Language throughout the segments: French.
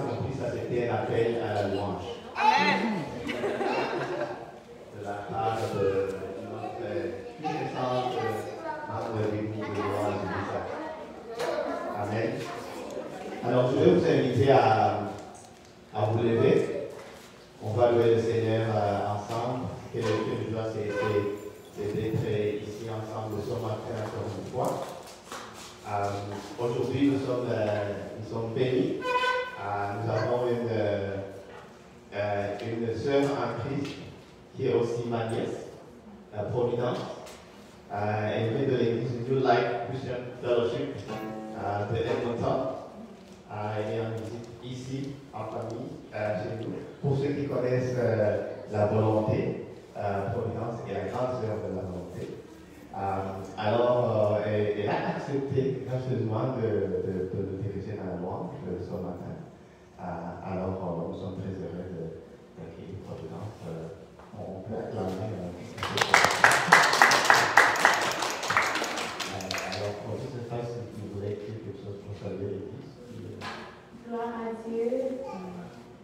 compris, ça c'était un appel à la louange. Amen. De la part de notre puissante membre de l'église de louange de Isaac. Amen. Alors je vais vous inviter à vous lever. On va louer le Seigneur ensemble. Quelle joie c'est d'être ici ensemble ce matin encore une fois. Aujourd'hui, nous sommes bénis. Nous avons une sœur en Christ qui est aussi ma nièce, Providence. Elle vient de l'église New Life Christian Fellowship de Edmonton. Elle est en visite ici, en famille, chez nous. Pour ceux qui connaissent la volonté, Providence est la grande sœur de la volonté. Alors, elle a accepté gracieusement de nous diriger dans la louange ce matin. Alors, nous sommes très heureux d'accueillir Providence. On peut acclamer. Alors, pour je ne sais pas si vous voulez écrire quelque chose pour saluer l'église. Gloire à Dieu.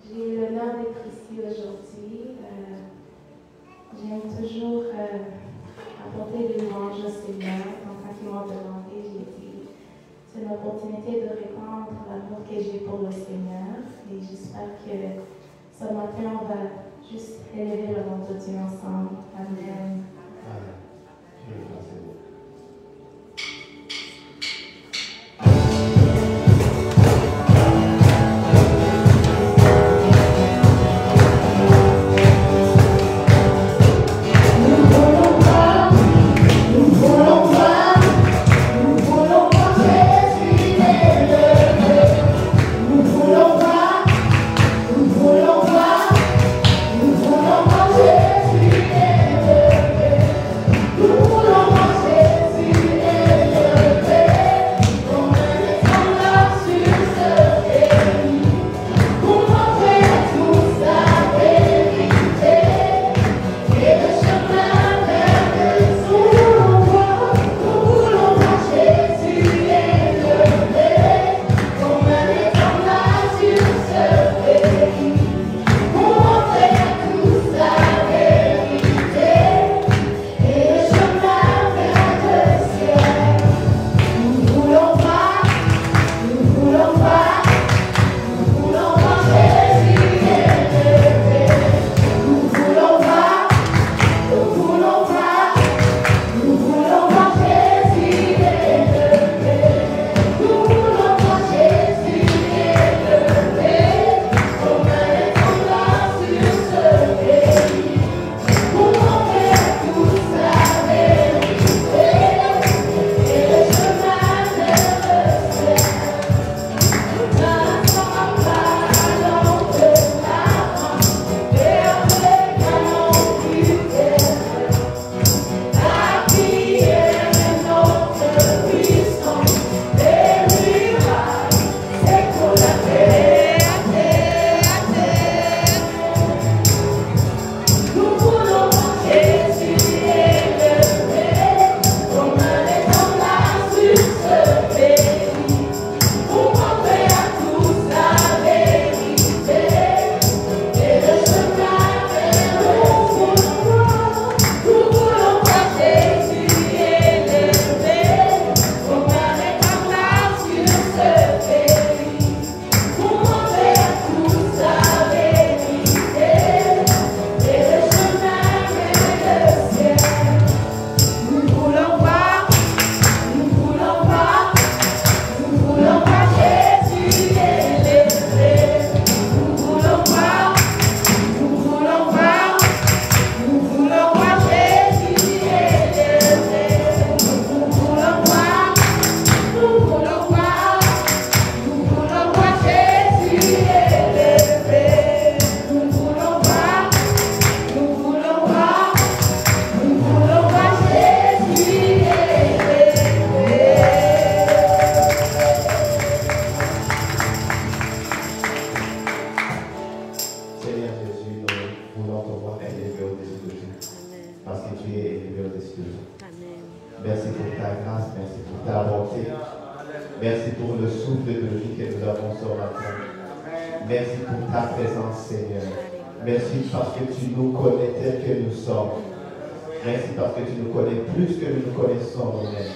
J'ai l'honneur d'être ici aujourd'hui. J'aime toujours apporter des louanges au Seigneur. Donc, quand ils m'ont demandé, j'ai dit c'est une opportunité de répandre l'amour que j'ai pour le Seigneur. Et j'espère que ce matin, on va juste élever le nom de Dieu ensemble. Amen. Amen. Merci pour ta grâce, merci pour ta bonté. Merci pour le souffle de vie que nous avons ce matin. Merci pour ta présence, Seigneur. Merci parce que tu nous connais tel que nous sommes. Merci parce que tu nous connais plus que nous nous connaissons nous-mêmes.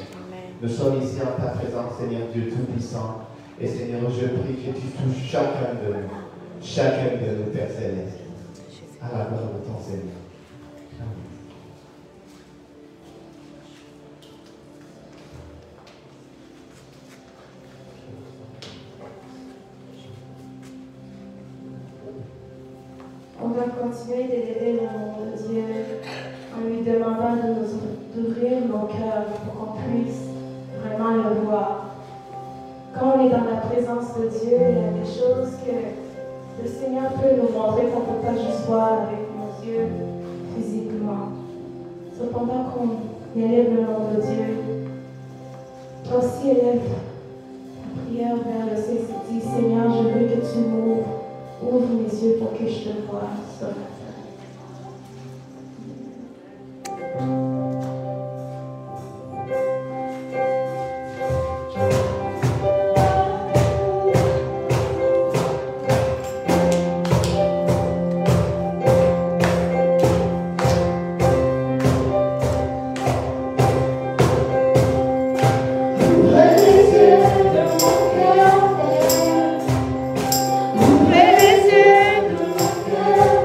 Nous sommes ici en ta présence, Seigneur Dieu Tout-Puissant. Et Seigneur, je prie que tu touches chacun de nous, Père Céleste. À la gloire de ton Seigneur. Amen. On va continuer d'élever le nom de Dieu en lui demandant d'ouvrir nos cœurs pour qu'on puisse vraiment le voir. Quand on est dans la présence de Dieu, il y a des choses que le Seigneur peut nous montrer qu'on ne peut pas juste voir avec nos yeux physiquement. Cependant qu'on élève le nom de Dieu, toi aussi élève ta prière vers le Seigneur. Dis, Seigneur, je veux que tu m'ouvres. Ouvre mes yeux pour que je te voie ce matin. Ouvrez les yeux de mon cœur.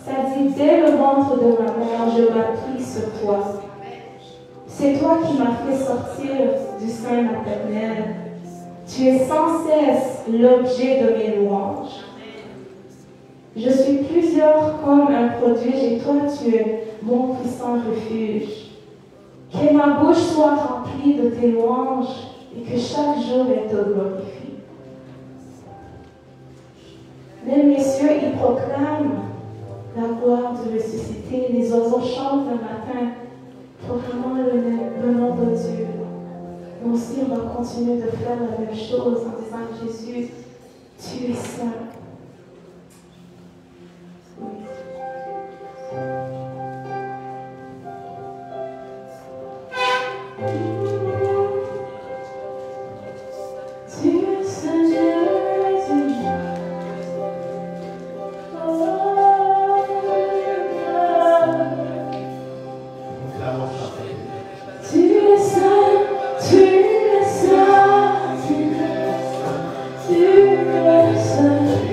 Ça dit, dès le ventre de ma mère, je m'appuie sur toi. C'est toi qui m'as fait sortir du sein maternel. Tu es sans cesse l'objet de mes louanges. Je suis plusieurs comme un prodige et toi tu es mon puissant refuge. Que ma bouche soit remplie de tes louanges et que chaque jour elle te glorifie. Même les cieux y proclament la gloire du ressuscité. Les oiseaux chantent le matin, proclamant le nom de Dieu. Nous aussi, on va continuer de faire la même chose en disant Jésus, tu es saint. Oui. Tu es Seigneur, tu es saint, tu es saint.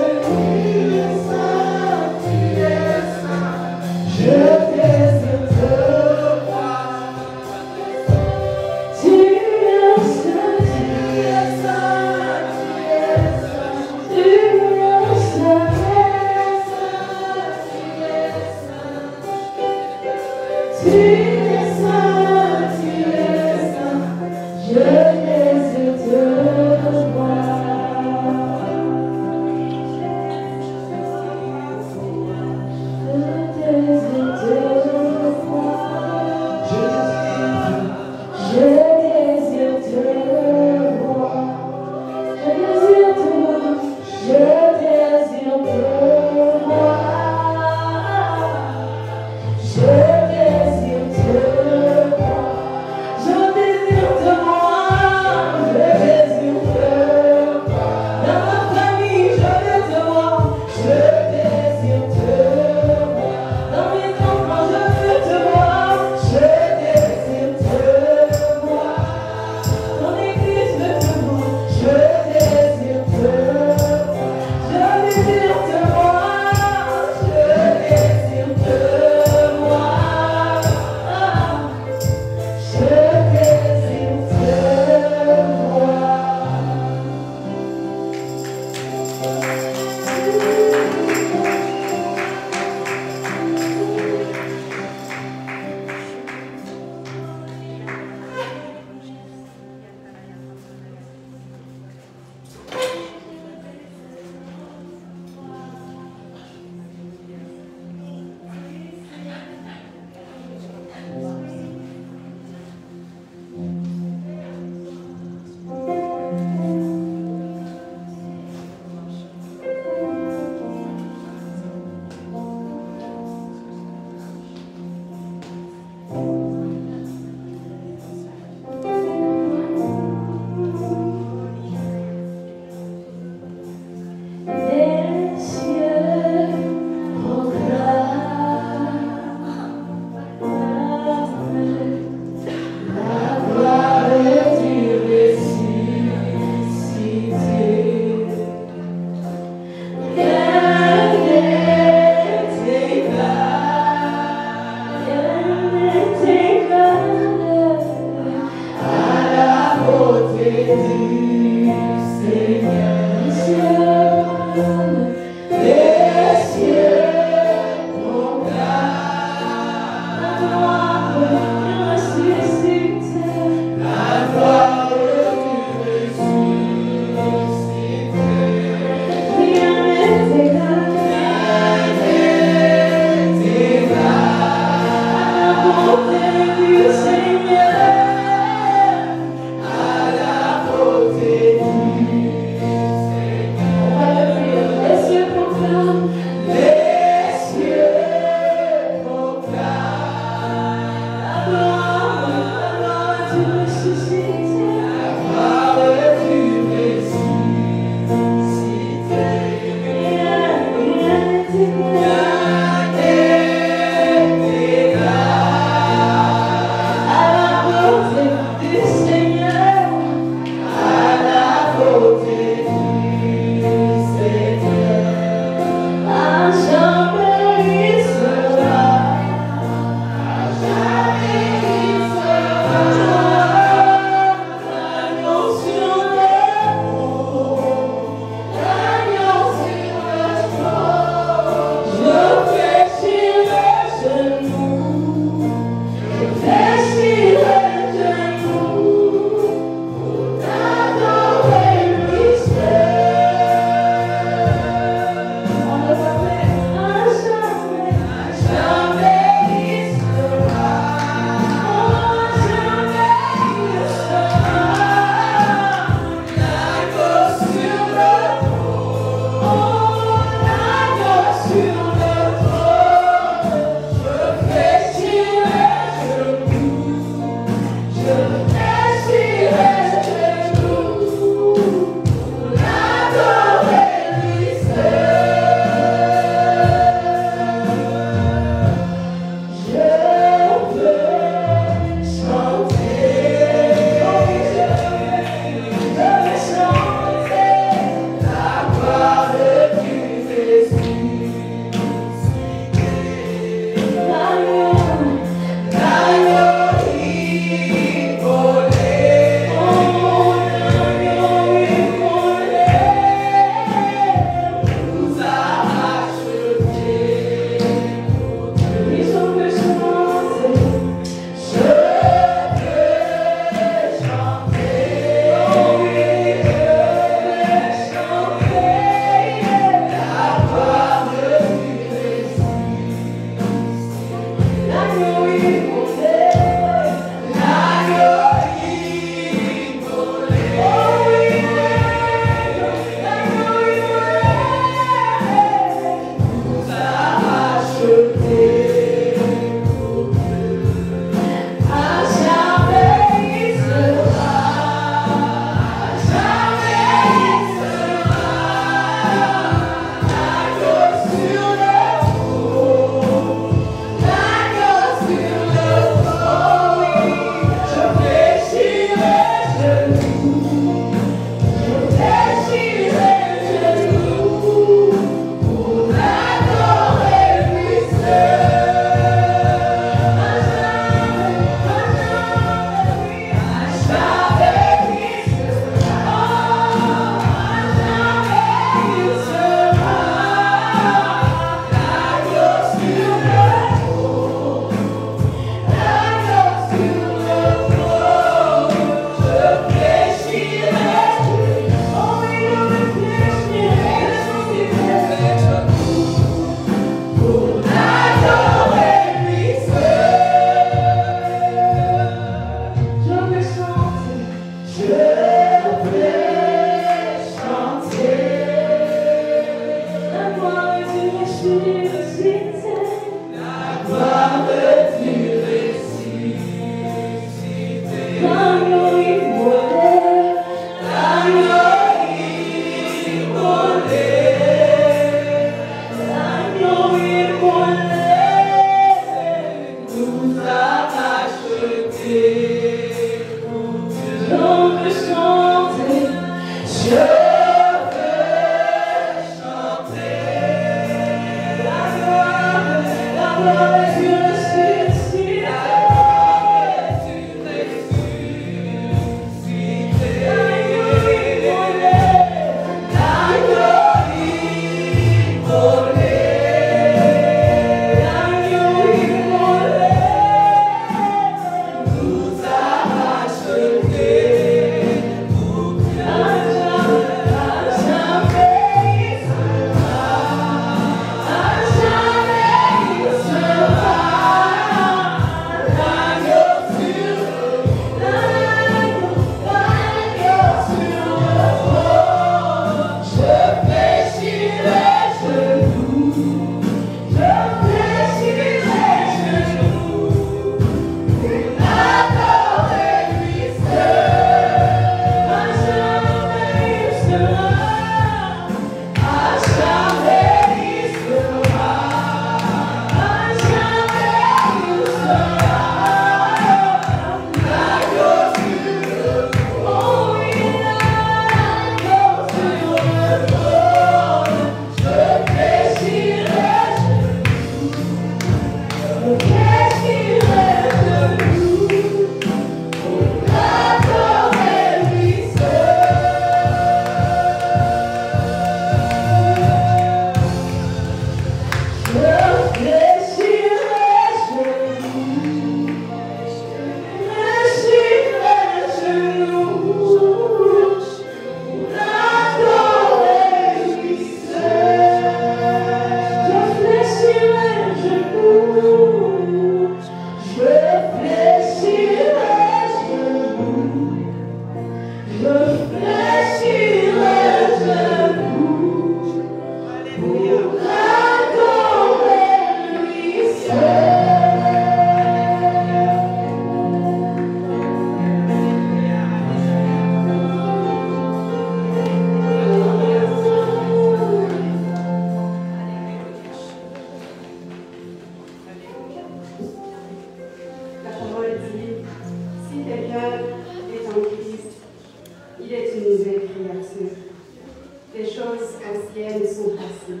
Les choses anciennes sont passées.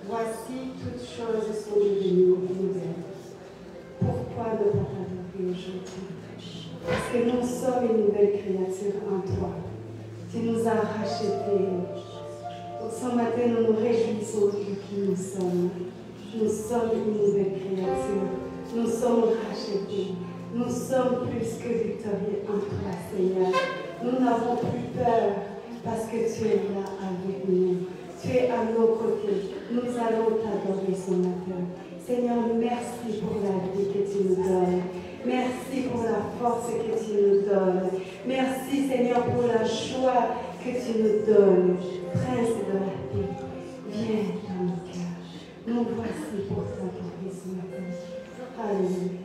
Voici, toutes choses sont devenues nouvelles. Pourquoi ne pas t'adorer aujourd'hui? Parce que nous sommes une nouvelle créature en toi. Tu nous as rachetés. Donc ce matin, nous nous réjouissons de qui nous sommes. Nous sommes une nouvelle créature. Nous sommes rachetés. Nous sommes plus que victorieux en toi, Seigneur. Nous n'avons plus peur parce que tu es là avec nous. Tu es à nos côtés. Nous allons t'adorer ce matin. Seigneur, merci pour la vie que tu nous donnes. Merci pour la force que tu nous donnes. Merci, Seigneur, pour la joie que tu nous donnes. Prince de la paix, viens dans nos cœurs. Nous voici pour t'adorer ce matin. Alléluia.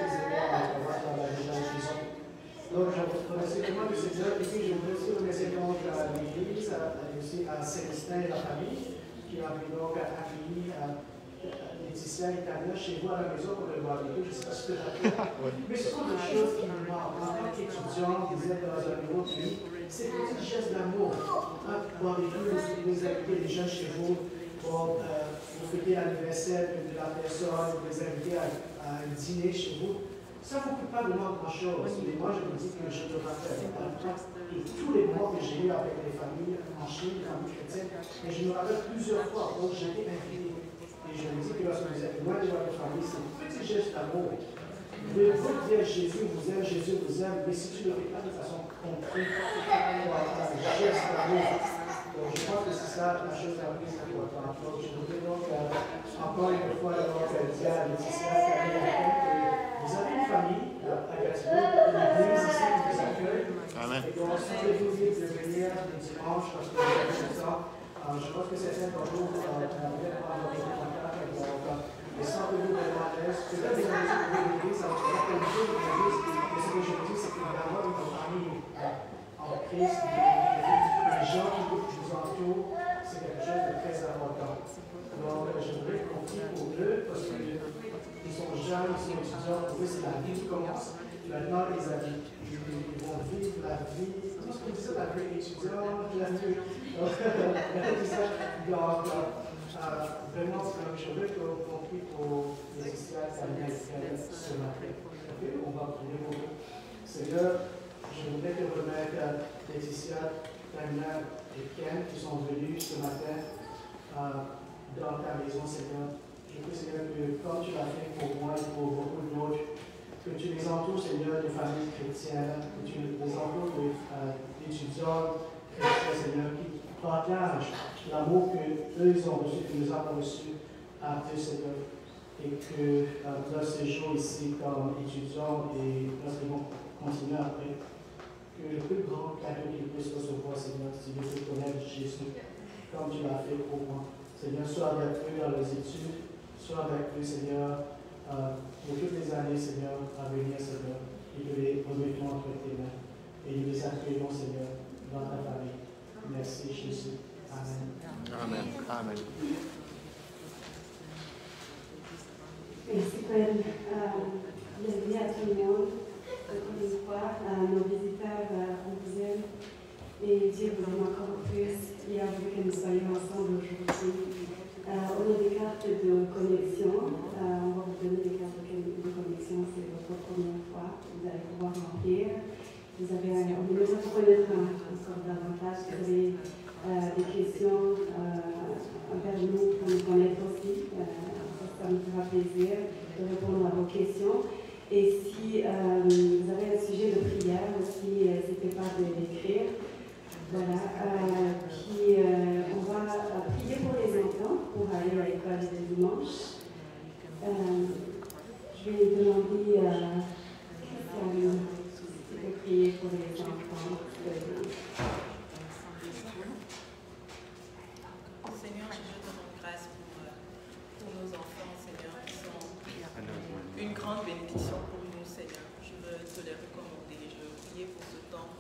les aider à travailler dans la maison. Donc, je vous remercie vraiment de ces œuvres. Et puis, je voudrais aussi remercier donc l'Église, et aussi à Célestin et la famille, qui ont donc accueilli Laetitia et Tania chez vous à la maison pour le barbecue. Je ne sais pas si tu es d'accord. Mais ce sont des choses qui nous marquent. En tant qu'étudiants, vous êtes dans un nouveau pays, c'est des petits gestes d'amour. Barbecue, vous invitez les gens chez vous pour vous fêter l'anniversaire de la personne, vous les invitez à un dîner chez vous. Ça ne vous coûte pas vraiment grand-chose. Mais moi, je me dis que je devrais faire de tous les moments que j'ai eu avec les familles en Chine, les familles chrétiennes. Et je me rappelle plusieurs fois, donc j'ai été invité. Et je me dis que lorsque vous êtes loin de votre famille, c'est un petit geste d'amour. De vous dire Jésus vous aime, Jésus vous aime, mais si tu ne le fais pas de façon concrète, un geste d'amour. Donc je pense que c'est ça la chose la plus importante. Donc je voudrais donc encore une fois dire à Laetitia, vous avez une famille à Gatineau, une église ici qui vous accueille. Amen. Et donc, si vous dites de venir le dimanche, parce que vous avez le temps, je pense que certains d'entre vous vont avoir des contacts avec vous. Et sentez-vous vraiment à l'aise. Peut-être que vous avez une église, ça va être une église. Mais ce que je vous dis, c'est que d'avoir une famille en Christ, les gens qui vous entourent, c'est quelque chose de très important. Donc, je voudrais compter pour eux, parce que ils sont jeunes, ils sont étudiants, pour eux c'est la vie qui commence. Maintenant, ils vont vivre la vie, comment est-ce qu'on dit ça, la vie étudiante, la vie. Donc, vraiment, je veux que vous compreniez pour les histoires familiales ce matin. On va prier pour vous. Seigneur, je voudrais te remettre Laetitia, Tania et Ken qui sont venus ce matin dans ta maison, Seigneur. Je prie, Seigneur, que comme tu l'as fait pour moi et pour beaucoup d'autres, que tu les entoures, Seigneur, de familles chrétiennes, que tu les entoures d'étudiants chrétiens, Seigneur, qui partagent l'amour qu'eux ils ont reçu, que nous avons reçu à Dieu, Seigneur. Et que leur séjour ici comme étudiants et lorsqu'ils vont continuer après, que le plus grand cadeau qu'ils puissent recevoir, Seigneur, c'est de te connaître Jésus, comme tu l'as fait pour moi. Seigneur, sois avec eux dans les études. Sois avec eux, Seigneur, pour toutes les années, Seigneur, à venir, Seigneur, et que les remettons entre tes mains. Et nous les accueillons, Seigneur, dans ta famille. Merci, Jésus. Amen. Amen. Amen. Merci, Paul. Bienvenue à tout le monde. Encore une fois, nos visiteurs, on vous aime. Et Dieu vous aime encore plus. Il a voulu que nous soyons ensemble aujourd'hui. On a des cartes de connexion. On va vous donner des cartes de connexion. C'est votre première fois. Vous allez pouvoir remplir. On veut nous connaître encore davantage. Vous avez des questions envers nous pour nous connaître aussi. Ça nous fera plaisir de répondre à vos questions. Et si vous avez un sujet de prière aussi, n'hésitez pas de l'écrire. Voilà, on va prier pour les enfants pour aller à l'école le dimanche. Je vais demander à Christiane de prier pour les enfants. Seigneur, je te rends grâce pour nos enfants, Seigneur, qui sont une grande bénédiction pour nous, Seigneur. Je veux te les recommander. Je veux prier pour ce temps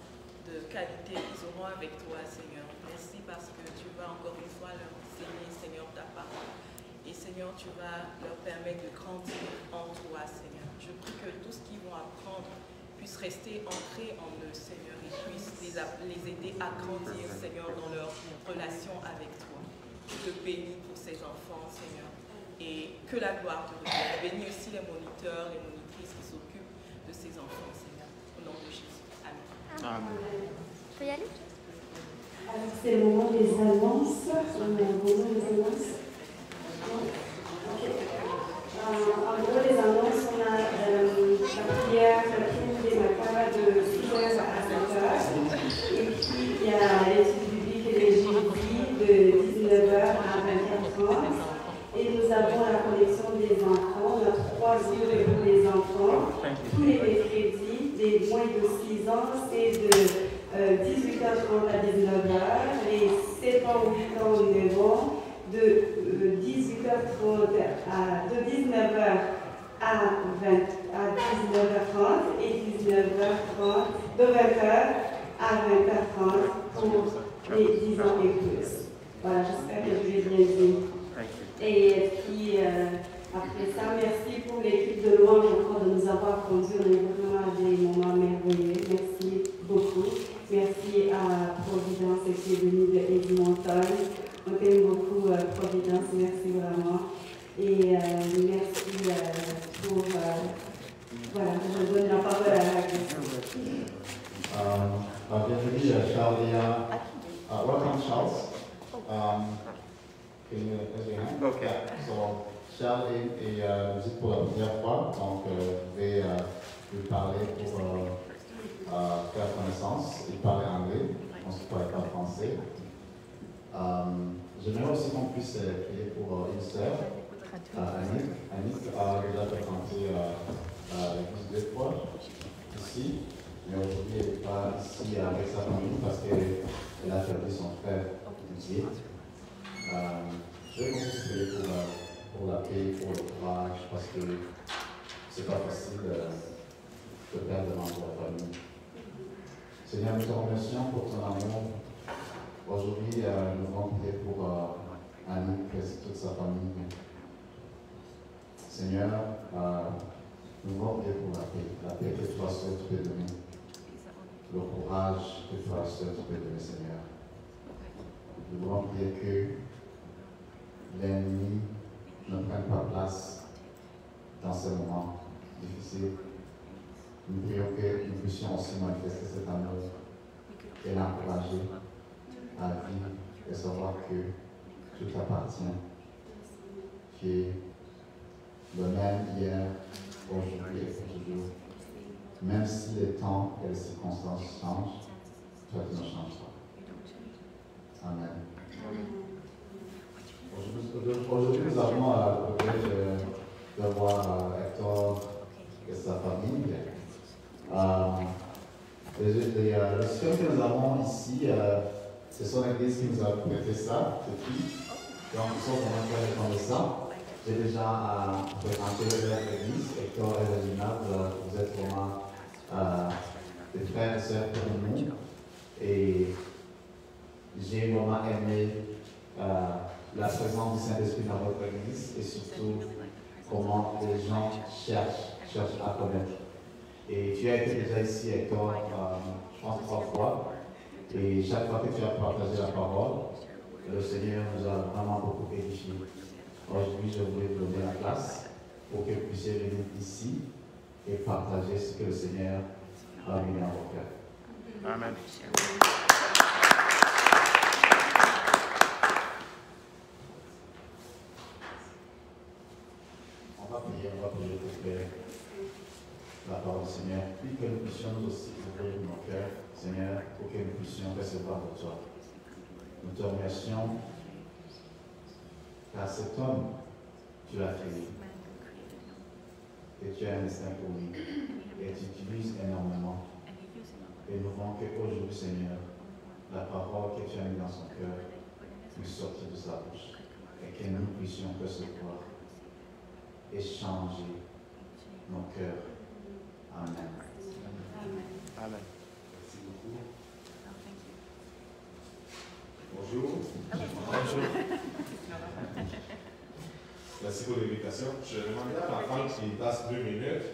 de qualité qu'ils auront avec toi, Seigneur. Merci parce que tu vas encore une fois leur enseigner, Seigneur, ta parole. Et Seigneur, tu vas leur permettre de grandir en toi, Seigneur. Je prie que tout ce qu'ils vont apprendre puisse rester ancré en eux, Seigneur, et puisse les aider à grandir, Seigneur, dans leur relation avec toi. Je te bénis pour ces enfants, Seigneur, et que la gloire te revienne. Bénis aussi les moniteurs, les monitrices qui s'occupent de ces enfants, Seigneur. Au nom de Jésus. Amen. Amen. Je peux y aller? Alors, c'est le moment des annonces. En gros, les annonces, on a la prière tous les matins de 6h à 7h. Et puis, il y a l'étude biblique et les jeudis de 19h à 24h. Et nous avons la connexion des enfants. On a 3 jours pour les enfants. Tous les mercredis, des moins de 6 ans, c'est de 18h30 à 19h. Les 7 ans, 8 ans, 9 ans, de 19h à 20h à 20h à 20h30 pour les 10 ans et plus. Voilà, j'espère que je l'ai bien dit. Et puis, après ça, merci pour l'équipe de louange encore de nous avoir conduits. On a eu vraiment des moments merveilleux. Merci beaucoup. Merci à Providence qui est venue de Edmonton. On t'aime beaucoup, Providence. Merci vraiment. Et merci pour... voilà, je donne la parole à la question. Bienvenue Charles. Welcome Charles. Can you raise your hand? Okay. So, Charles est visite pour la première fois, donc je vais lui parler pour faire connaissance. Il parle anglais, on ne parle pas français. J'aimerais aussi qu'on puisse prier pour une sœur, Annick. Annick a déjà fréquenté l'église 2 fois ici, mais aujourd'hui elle n'est pas ici avec sa famille parce qu'elle a perdu son frère Didier. Je vais aussi prier pour la paix, pour le courage, parce que c'est pas facile de perdre un membre de la famille. Seigneur, nous te remercions pour ton amour. Aujourd'hui, nous voulons prier pour Annick et toute sa famille. Seigneur, nous voulons prier pour la paix que toi seul tu peux donner, le courage que toi seul tu peux donner, Seigneur. Nous voulons prier que l'ennemi ne prenne pas place dans ces moments difficiles. Nous prions que nous puissions aussi manifester cet amour et l'encourager à vivre et savoir que tout appartient. Tu es le même hier, aujourd'hui et pour toujours. Même si les temps et les circonstances changent, toi tu ne changes pas. Amen. Aujourd'hui, nous avons le privilège de voir Hector et sa famille. Le système que nous avons ici, c'est son église qui nous a prêté ça depuis. Donc, nous sommes vraiment très reconnaissants. J'ai déjà fréquenté l'église. Hector et Regina, vous êtes vraiment des frères et sœurs pour nous. Et j'ai vraiment aimé la présence du Saint-Esprit dans votre église et surtout comment les gens cherchent à connaître. Et tu as été déjà ici, Hector, je pense 3 fois. Et chaque fois que tu as partagé la parole, le Seigneur nous a vraiment beaucoup édifiés. Aujourd'hui, je voulais vous donner la place pour que vous puissiez venir ici et partager ce que le Seigneur a mis dans vos cœurs. Amen. On va prier pour que la parole du Seigneur, puis que nous puissions nous aussi ouvrir nos cœurs, Seigneur, pour que nous puissions recevoir de toi. Nous te remercions car cet homme, tu l'as créé. Et tu as un instinct pour lui. Et tu utilises énormément. Et nous voulons qu'aujourd'hui, Seigneur, la parole que tu as mise dans son cœur puisse sortir de sa bouche. Et que nous puissions recevoir et changer nos cœurs. Amen. Amen. Merci beaucoup. Bonjour. Bonjour. Merci pour l'invitation. Je demandais à l'enfant qui passe 2 minutes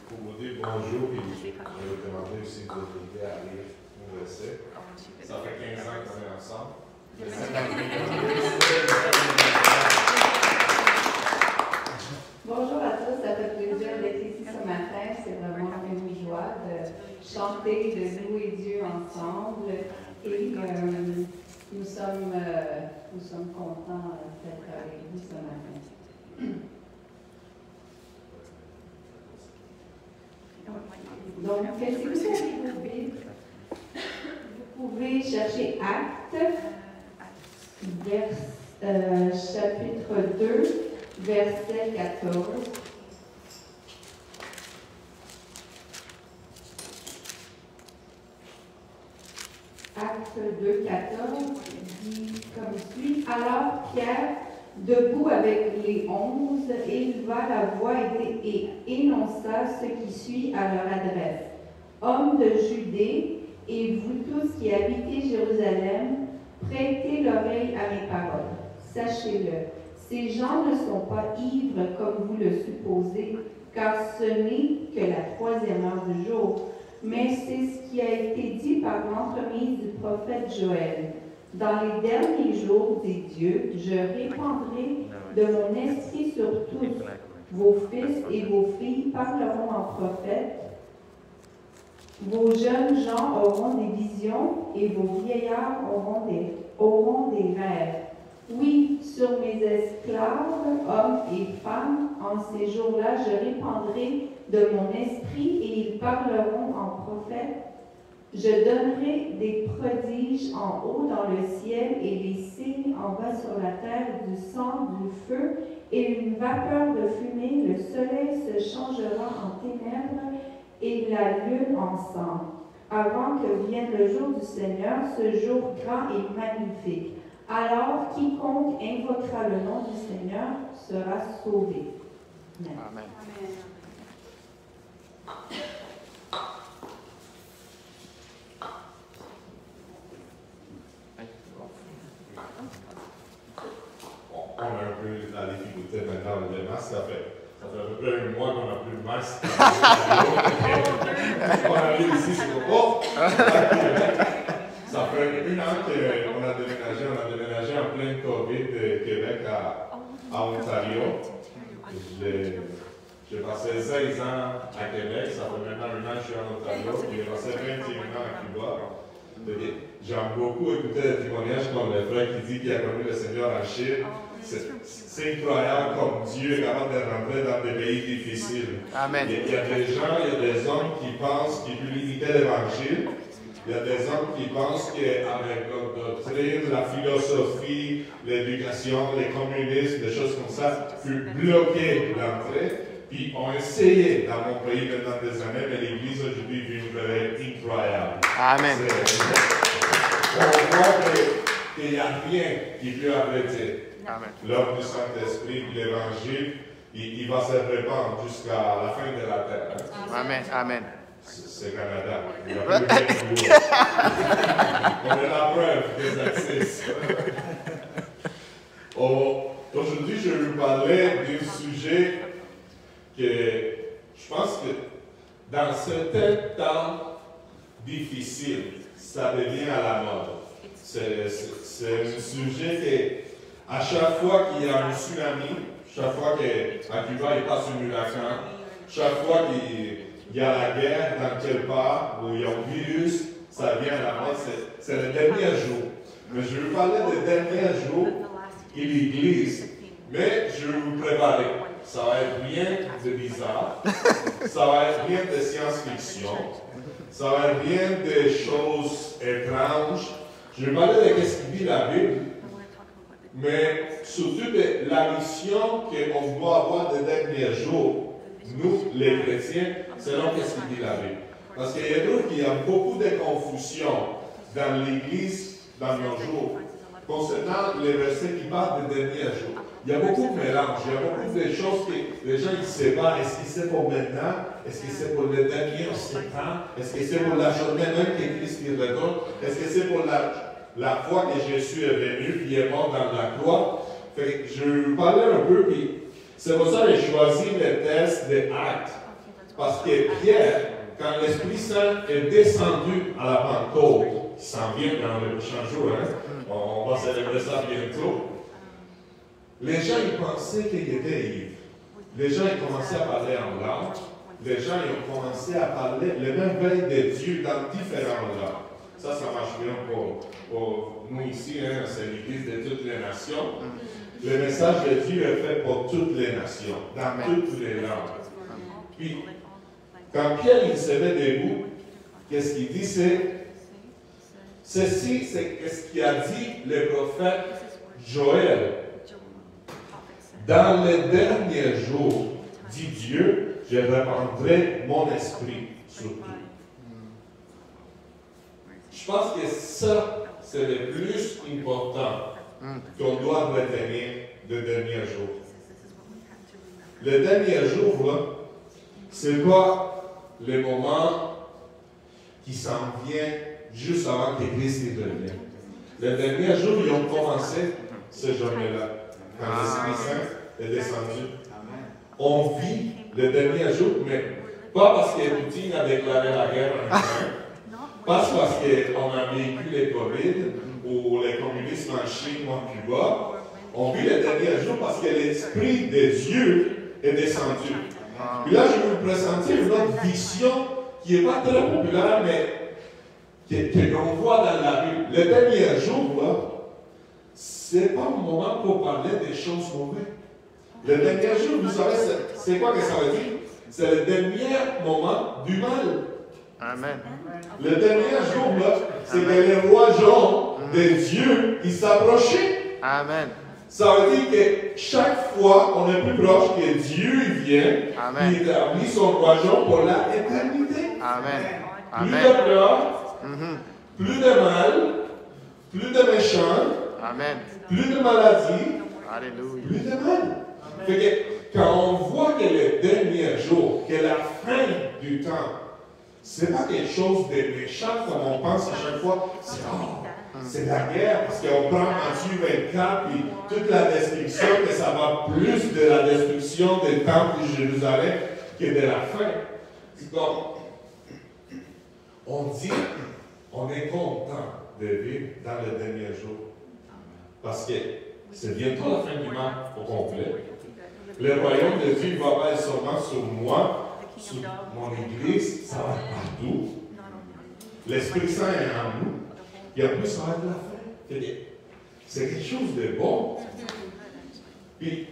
pour vous dire bonjour et je vais vous demander aussi de m'aider à lire mon verset. Ça fait 15 ans qu'on est ensemble. Bonjour à tous, ça fait plaisir d'être ici ce matin. C'est vraiment une joie de chanter, de louer Dieu ensemble. Et nous sommes contents d'être avec vous ce matin. Donc, si vous avez vous pouvez chercher Actes, chapitre 2. Verset 14. Acte 2, 14 dit comme suit. Alors Pierre, Debout avec les 11, éleva la voix et énonça ce qui suit à leur adresse. Hommes de Judée, et vous tous qui habitez Jérusalem, prêtez l'oreille à mes paroles. Sachez-le, ces gens ne sont pas ivres comme vous le supposez, car ce n'est que la 3e heure du jour, mais c'est ce qui a été dit par l'entremise du prophète Joël. Dans les derniers jours, dit Dieu, je répandrai de mon esprit sur tous. Vos fils et vos filles parleront en prophètes. Vos jeunes gens auront des visions et vos vieillards auront des rêves. Oui, sur mes esclaves, hommes et femmes, en ces jours-là, je répandrai de mon esprit et ils parleront en prophètes. Je donnerai des prodiges en haut dans le ciel et des signes en bas sur la terre, du sang, du feu et une vapeur de fumée. Le soleil se changera en ténèbres et la lune en sang, avant que vienne le jour du Seigneur, ce jour grand et magnifique. Alors, quiconque invoquera le nom du Seigneur sera sauvé. Amen. Amen. On a un peu la difficulté maintenant avec les masques. Ça fait à peu près un mois qu'on n'a plus de masque. On arrive ici, c'est comme, oh! Ça fait 1 an qu'on a déménagé. On a déménagé en plein COVID de Québec à Ontario. J'ai passé 16 ans à Québec. Ça fait maintenant 1 an que je suis en Ontario. J'ai passé 21 ans à Cuba. J'aime beaucoup écouter les témoignages comme le frère qui dit qu'il a connu le Seigneur en Chine. C'est incroyable comme Dieu est capable de rentrer dans des pays difficiles. Amen. Il y a des gens, il y a des hommes qui pensent qu'ils peuvent limiter l'évangile. Il y a des hommes qui pensent qu'avec notre doctrine, la philosophie, l'éducation, les communismes, des choses comme ça, peuvent bloquer l'entrée. Puis ont essayé dans mon pays pendant des années, mais l'Église aujourd'hui vit une réveil incroyable. Amen. On voit qu'il n'y a rien qui peut arrêter l'œuvre du Saint-Esprit, l'Évangile, il va se répandre jusqu'à la fin de la terre. Amen. Amen. C'est Canada. Il n'y a plus rien de nouveau. On est la preuve des accès. Aujourd'hui, je vais vous parler d'un sujet que je pense que dans certains temps difficiles, ça devient à la mode. C'est un sujet que, à chaque fois qu'il y a un tsunami, chaque fois qu'à Cuba il passe un ouragan, chaque fois qu'il y a la guerre dans quel part, où il y a un virus, ça vient à la mode. C'est le dernier jour. Mais je vais vous parler des derniers jours et l'Église. Mais je vais vous préparer. Ça va être rien de bizarre, ça va être rien de science-fiction, ça va être rien de choses étranges. Je vais parler de ce qu'il dit la Bible, mais surtout de la mission qu'on doit avoir des derniers jours, nous les chrétiens, selon ce qu'il dit la Bible. Parce qu'il y a trouve qu'il y a beaucoup de confusion dans l'Église dans nos jours, concernant les versets qui parlent des derniers jours. Il y a beaucoup de mélanges, il y a beaucoup de choses que les gens ne savent pas. Est-ce que c'est pour maintenant? Est-ce que c'est pour les derniers 7 ans? Est-ce que c'est pour la journée même que Christ y retourne? Est-ce que c'est pour la fois que Jésus est venu, qui est mort dans la croix? Fait que je vais vous parler un peu, puis c'est pour ça que j'ai choisi le texte des Actes. Parce que Pierre, quand l'Esprit Saint est descendu à la Pentecôte, qui s'en vient dans les prochains jours, hein? On va célébrer ça bientôt. Les gens ils pensaient qu'il était ivre. Les gens ils commençaient à parler en langue. Les gens ils ont commencé à parler le même veille de Dieu dans différentes langues. Ça marche bien pour nous ici, hein, c'est l'Église de toutes les nations. Le message de Dieu est fait pour toutes les nations, dans toutes les langues. Puis, quand Pierre il se met debout, qu'est-ce qu'il dit? Ceci, c'est ce qu'il a dit le prophète Joël. Dans les derniers jours, dit Dieu, je répandrai mon esprit sur tout. Je pense que ça, c'est le plus important qu'on doit retenir le dernier jour. Le dernier jour, là, c'est pas le moment qui s'en vient juste avant que Christ revienne. Le dernier jour, ils ont commencé ce journée-là, quand l'Esprit Saint est descendu. On vit le dernier jour, mais pas parce que Poutine a déclaré la guerre en Ukraine, pas parce qu'on a vécu le COVID ou le communisme en Chine ou en Cuba. On vit le dernier jour parce que l'Esprit de Dieu est descendu. Puis là, je vais vous présenter une autre vision qui n'est pas très populaire, mais qu'on voit dans la rue. Le dernier jour, là, c'est pas un moment pour parler des choses mauvaises. Le dernier jour, vous savez, c'est quoi que ça veut dire? C'est le dernier moment du mal. Amen. Le dernier jour, là, c'est que le royaume de Dieu, il s'approchait. Amen. Ça veut dire que chaque fois, on est plus proche que Dieu vient, il établit son royaume pour l'éternité. Amen. Plus de peur, plus de mal, plus de méchants, Amen. plus de maladies, Alléluia. plus de mal. Fait que quand on voit que le dernier jour, que la fin du temps, c'est pas quelque chose de méchant comme on pense à chaque fois, c'est la guerre, parce qu'on prend Matthieu 24 et toute la destruction, que ça va plus de la destruction des temples de Jérusalem que de la fin. Donc, on dit, on est content de vivre dans le dernier jour. Parce que c'est bientôt la fin du monde au complet. Le royaume de Dieu va pas être seulement sur moi, sur mon église, ça va être partout. L'Esprit Saint est en nous. Et en plus, ça va être la fin. C'est quelque chose de bon. Puis,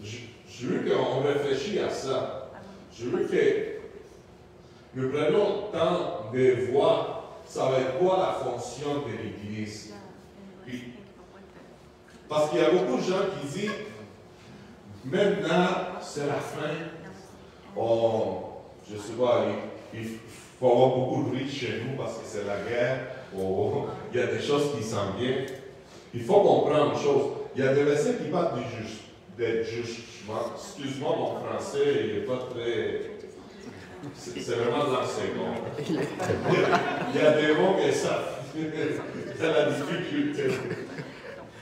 je veux qu'on réfléchisse à ça. Je veux que nous prenions le temps de voir ça va être quoi la fonction de l'Église. Puis, parce qu'il y a beaucoup de gens qui disent maintenant, c'est la fin. Oh, je ne sais pas, il faut avoir beaucoup de riches chez nous parce que c'est la guerre. Oh, il y a des choses qui s'en viennent. Il faut comprendre une chose. Il y a des versets qui parlent du jugement. Excuse-moi, mon français, il n'est pas très. C'est vraiment dans le second. Il y a des mots que ça. C'est la difficulté.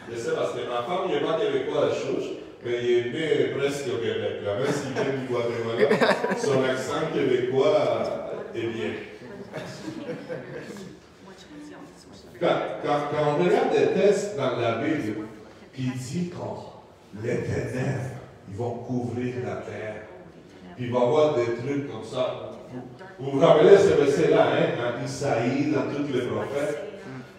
Je sais parce que ma femme n'est pas québécoise à Chouche, mais il est né presque au Québec. Même s'il vient du Guatemala, son accent québécois est bien. Quand on regarde des textes dans la Bible, il dit que les ténèbres, ils vont couvrir la terre. Puis il va y avoir des trucs comme ça. Vous vous rappelez ce verset-là, dans Isaïe, dans tous les prophètes?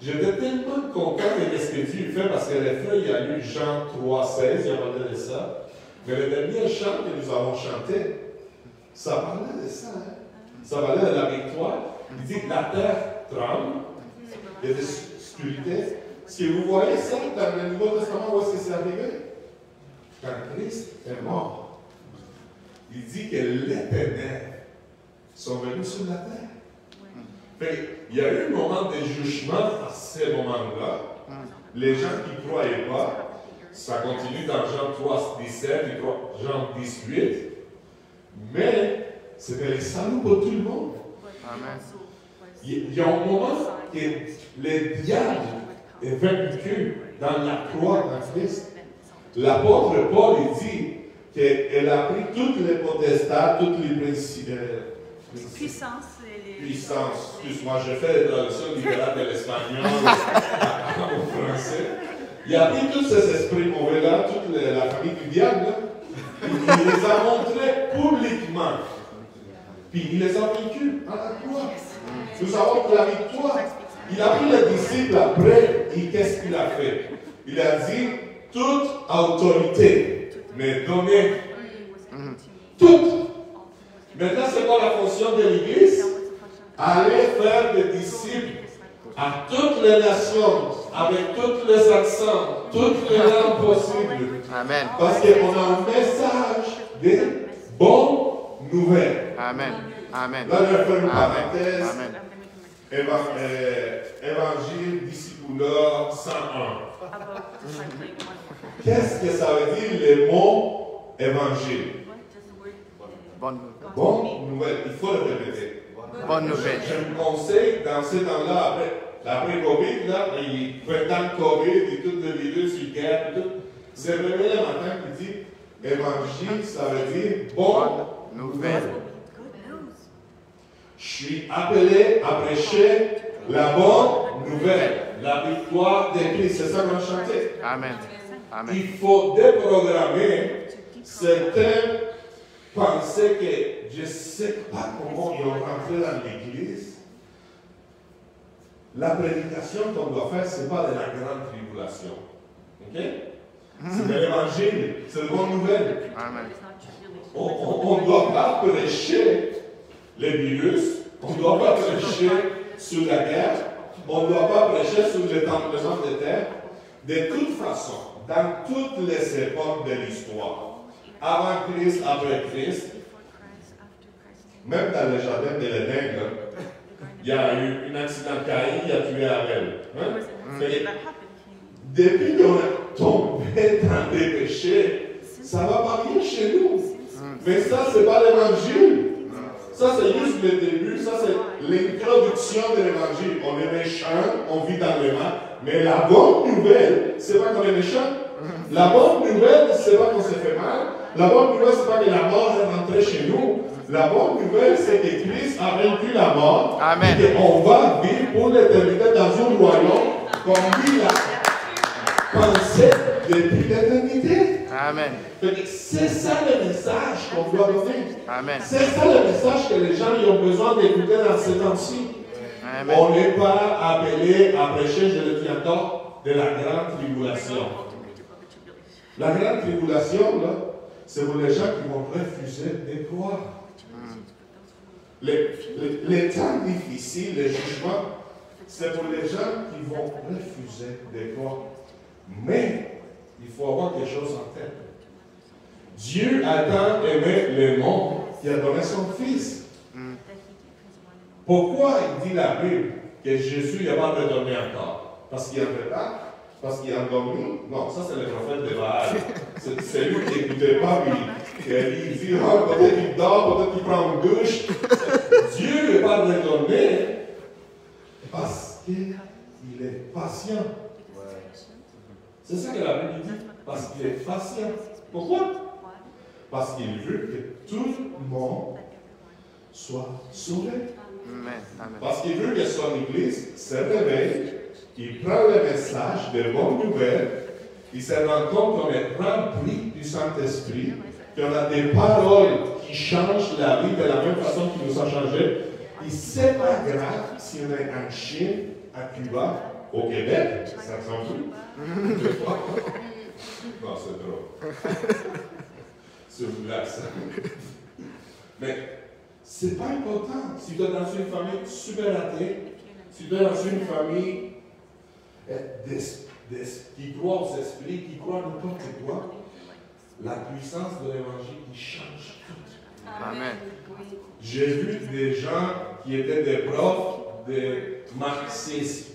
J'étais tellement content de ce que Dieu fait parce que les frères, il y a lu Jean 3,16, il a parlé de ça. Mais le dernier chant que nous avons chanté, ça parlait de ça. Ça parlait de la victoire. Il dit que la terre tremble, il y a des obscurités. Est-ce que vous voyez ça dans le Nouveau Testament, où est-ce que c'est arrivé? Quand Christ est mort. Il dit que les ténèbres sont venues sur la terre. Il y a eu un moment de jugement à ce moment-là. Les gens qui ne croyaient pas, ça continue dans Jean 3, 17, Jean 18. Mais c'était le salut pour tout le monde. Amen. Il y a un moment que le diable est vaincu dans la croix en Christ. L'apôtre Paul dit qu'elle a pris toutes les potestats, toutes les puissances. Excuse-moi, je fais la traduction littérale de l'espagnol au français. Il a pris tous ces esprits mauvais-là, toute la famille du diable, il les a montrés publiquement. Puis il les a vaincus à la croix. Nous savons que la victoire, il a pris les disciples après, et qu'est-ce qu'il a fait? Il a dit, toute autorité m'est donnée. Toute. Maintenant, c'est quoi la fonction de l'Église? Aller faire des disciples à toutes les nations, avec tous les accents, toutes les langues possibles. Amen. Parce qu'on a un message de bonnes nouvelles. Amen. Amen. Là, je vais faire une Amen. parenthèse. Amen. Évangile discipulaire 101. Qu'est-ce que ça veut dire le mot évangile? Bonne nouvelle. Il faut le répéter. Bonne nouvelle. Je me conseille dans ces temps-là, après Covid, là, il printemps Covid, et tout le virus, il guerre, tout. C'est réveillé le matin qui dit évangile, ça veut dire bonne nouvelle. Je suis appelé à prêcher la bonne nouvelle, la victoire de Christ. C'est ça qu'on a chanté. Amen. Amen. Il faut déprogrammer certaines pensées que je ne sais pas comment ils ont rentré dans l'église. La prédication qu'on doit faire, ce n'est pas de la grande tribulation. Ok? C'est de l'évangile, c'est de bonne nouvelle. Amen. On ne doit pas prêcher les virus, on ne doit pas prêcher sur la guerre, on ne doit pas prêcher sur le tremblement de terre. De toute façon, dans toutes les époques de l'histoire, avant Christ, après Christ, même dans le jardin de l'Éden, il y a eu un accident Caïn, il a tué Abel. Depuis qu'on est tombé dans les péchés, ça ne va pas bien chez nous. Mais ça, ce n'est pas l'évangile. Ça, c'est juste le début, ça, c'est l'introduction de l'évangile. On est méchant, on vit dans le mal. Mais la bonne nouvelle, ce n'est pas qu'on est méchant. La bonne nouvelle, ce n'est pas qu'on se fait mal. La bonne nouvelle, ce n'est pas que la mort est rentrée chez nous. La bonne nouvelle, c'est que Christ a vaincu la mort. Amen. Et qu'on va vivre pour l'éternité dans un royaume comme lui l'a pensé depuis l'éternité. Amen. C'est ça le message qu'on doit donner. Amen. C'est ça le message que les gens ont besoin d'écouter dans ces temps-ci. Amen. On n'est pas appelé à prêcher, je le dis encore, de la grande tribulation. La grande tribulation, là, c'est pour les gens qui vont refuser de croire. Les temps difficiles, les jugements, c'est pour les gens qui vont refuser de croire. Mais il faut avoir quelque chose en tête. Dieu a tant aimé le monde qu'il a donné son Fils. Pourquoi il dit la Bible que Jésus n'a pas retourné encore? Parce qu'il est en retard? Parce qu'il est endormi? Non, ça c'est le prophète de Baal. C'est lui qui n'écoutait pas, il dit, oh, peut-être qu'il dort, peut-être qu'il prend une douche. Dieu n'est pas retourné parce qu'il est patient. C'est ça que la Bible dit, parce qu'il est patient. Pourquoi? Parce qu'il veut que tout le monde soit sauvé. Amen. Parce qu'il veut que son Église se réveille, il prend le message de bonnes nouvelles, il se rend compte qu'on est rempli du Saint-Esprit, qu'on a des paroles qui changent la vie de la même façon qu'il nous a changé. Et c'est pas grave si on est en Chine, à Cuba, au Québec, ça ressemble plus. Non, c'est drôle. C'est une blague, ça. Mais c'est pas important. Si tu es dans une famille super athée, si tu es dans une famille qui croit aux esprits, qui croit n'importe quoi, la puissance de l'évangile qui change tout. Amen. J'ai vu des gens qui étaient des profs de marxisme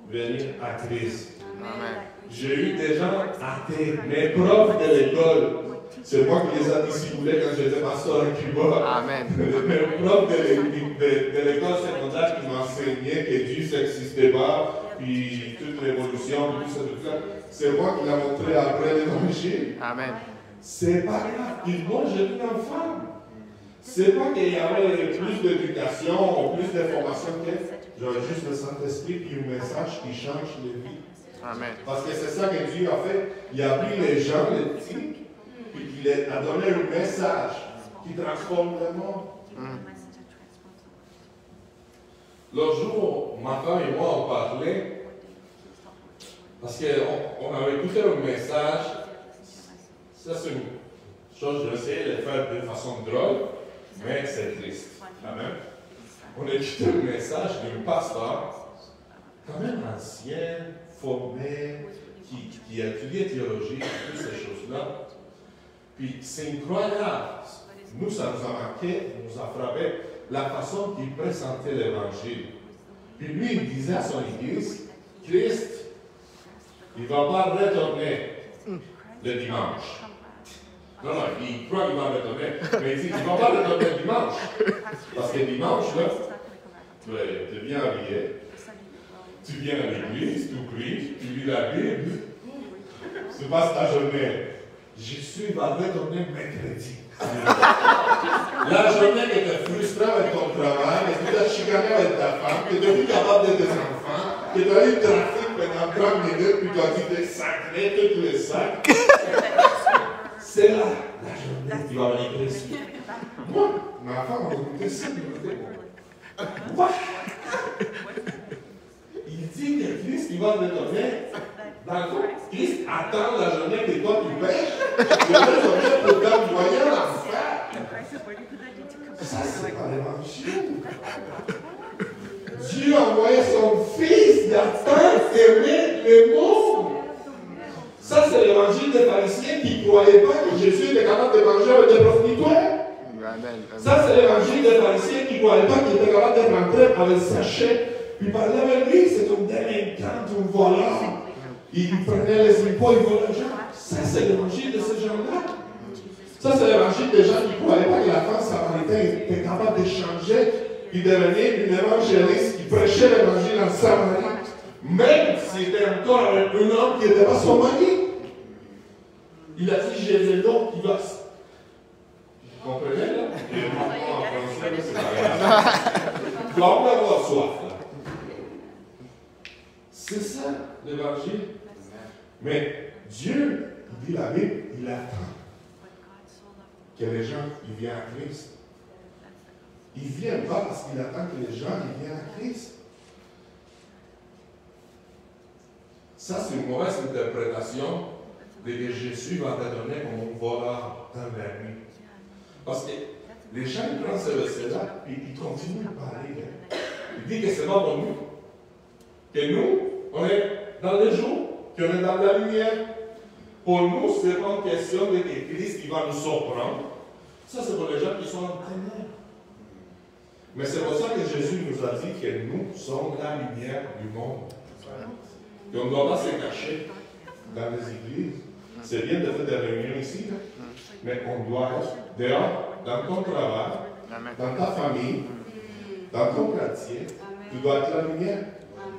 venir à Christ. Amen. J'ai eu des gens athées, mes profs de l'école. C'est moi qui les ai dissimulés quand j'étais pasteur à Cuba. Amen. Mes profs de l'école secondaire qui m'enseignaient que Dieu n'existait pas, puis toute l'évolution, tout ça. C'est moi qui l'ai montré après l'évangile. Amen. C'est pas grave. Ils m'ont jeté en femme. C'est pas qu'il y avait plus d'éducation ou plus de formation que j'aurais juste le Saint-Esprit et un message qui change les vies. Amen. Parce que c'est ça que Dieu a fait. Il a pris les gens, les petits, puis il a donné un message qui transforme le monde. L'autre jour, ma femme et moi, on parlait, parce qu'on avait écouté un message. Ça, c'est une chose que j'essaie de faire de façon drôle, mais c'est triste. Amen. On a écouté un message d'un pasteur, quand même ancien, formé, qui a étudié théologie, toutes ces choses-là. Puis c'est incroyable. Nous, ça nous a marqué, nous a frappé la façon qu'il présentait l'évangile. Puis lui, il disait à son église, Christ, il ne va pas retourner le dimanche. Non, il croit qu'il va retourner, mais il dit qu'il ne va pas retourner le dimanche. Parce que dimanche, là, tu es bien habillé, tu viens à l'église, tu pries, tu lis la Bible, tu passes ta journée. Jésus va retourner mercredi. La journée que tu es frustré avec ton travail, que tu as chicané avec ta femme, que tu n'es plus capable de tes enfants, que tu as eu le trafic pendant 30 minutes, puis tu as dit de sacrer tous les sacs. C'est là la journée qui va venir Christ. Moi, ma femme m'a écouté ça, what? Il dit que Christ il va retourner. Dans le fond, Christ attend la journée que toi tu pêches, tu vas retourner pour t'envoyer à l'enfer. Ça, c'est pas l'évangile. Dieu a envoyé son Fils, il a tant aimé le monde. Ça, c'est l'évangile des pharisiens qui ne croyaient pas que Jésus était capable de manger avec des prostituées. Ça, c'est l'évangile des pharisiens qui ne croyaient pas qu'il était capable de rentrer avec le sachet. Puis parler avec lui, c'est un délinquant, un voleur. Il prenait les impôts, il volait les gens. Ça, c'est l'évangile de ces gens-là. Ça, c'est l'évangile des gens qui ne croyaient pas que la femme samaritaine était capable de changer et devenir une évangéliste qui prêchait l'évangile en Samarie. Même s'il était encore avec un homme qui n'était pas son mari. Il a dit, j'ai le nom qui va. Vous comprenez là? En français, c'est pas grave. Tu vas avoir soif là. C'est ça l'évangile. Mais Dieu, il dit la Bible, il attend que les gens ils viennent à Christ. Il ne vient pas parce qu'il attend que les gens ils viennent à Christ. Ça, c'est une mauvaise interprétation de que Jésus va te donner comme un voleur dans la nuit. Parce que les gens ils prennent ce verset-là et ils continuent de parler. Ils disent que c'est pas pour nous. Que nous, on est dans le jour, qu'on est dans la lumière. Pour nous, ce n'est pas une question de que Christ il va nous surprendre. Ça, c'est pour les gens qui sont en ténèbres. Mais c'est pour ça que Jésus nous a dit que nous sommes la lumière du monde. Et on ne doit pas se cacher dans les églises. C'est bien de faire des réunions ici, là, mais on doit être dehors, dans ton travail, dans ta famille, dans ton quartier. Tu dois être la lumière.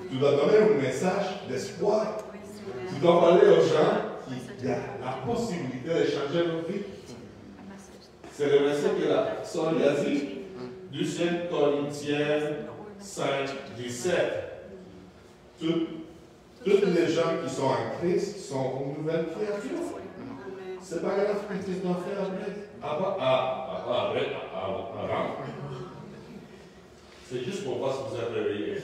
Tu dois donner un message d'espoir. Tu dois parler aux gens qu'il y a la possibilité de changer leur vie. C'est le verset que la sœur a dit, 2 Corinthiens 5, 17. Toutes les gens qui sont en Christ sont une nouvelle créature. C'est pas grave ce que tu dois faire après. Avant. C'est juste pour voir si vous êtes réveillés.